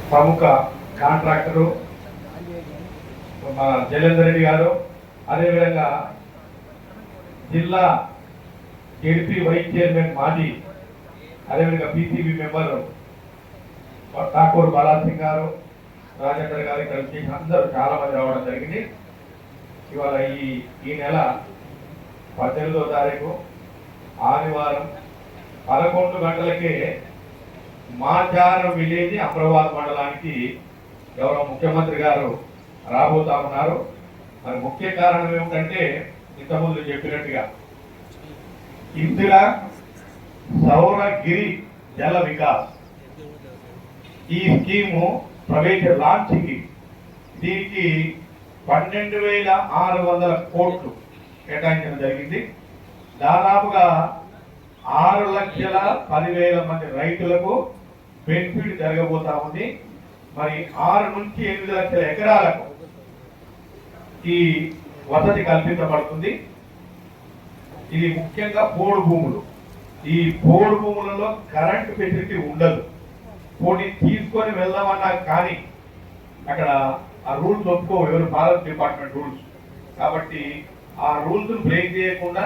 ప్రముఖ కాంట్రాక్టరు మన జలేందర్ రెడ్డి గారు, అదేవిధంగా జిల్లా జెడ్పీ వైస్ చైర్మన్ మాజీ, అదేవిధంగా పిసిబి మెంబర్ ఠాకూర్ బాలాసింగ్ గారు, రాజేందర్ గారు, ఇక్కడ వచ్చేసి అందరూ చాలా మంది రావడం జరిగింది. ఇవాళ ఈ నెల 18వ తారీఖు ఆదివారం 11 గంటలకే మాచారం విలేజ్ అమరాబాద్ మండలానికి గౌరవ ముఖ్యమంత్రి గారు రాబోతా ఉన్నారు. మరి ముఖ్య కారణం ఏమిటంటే ఇంతకుముందు చెప్పినట్టుగా ఇందిరా సౌరగిరి జల వికాస్ ఈ స్కీము లాంచింగ్ దీనికి 12,600 కోట్లు కేటాయించడం జరిగింది. దాదాపుగా 6,10,000 మంది రైతులకు బెనిఫిట్ జరగబోతా ఉంది. మరి 6 నుంచి 8 లక్షల ఎకరాలకు ఈ వసతి కల్పించబడుతుంది. ఇది ముఖ్యంగా పోడు భూములు. ఈ పోడు భూములలో కరెంటు ఫెసిలిటీ ఉండదు. పోటీ తీసుకొని వెళ్దామన్నా కానీ అక్కడ ఆ రూల్స్ ఒప్పుకో, ఎవరు ఫారెస్ట్ డిపార్ట్మెంట్ రూల్స్. కాబట్టి ఆ రూల్స్ బ్రేక్ చేయకుండా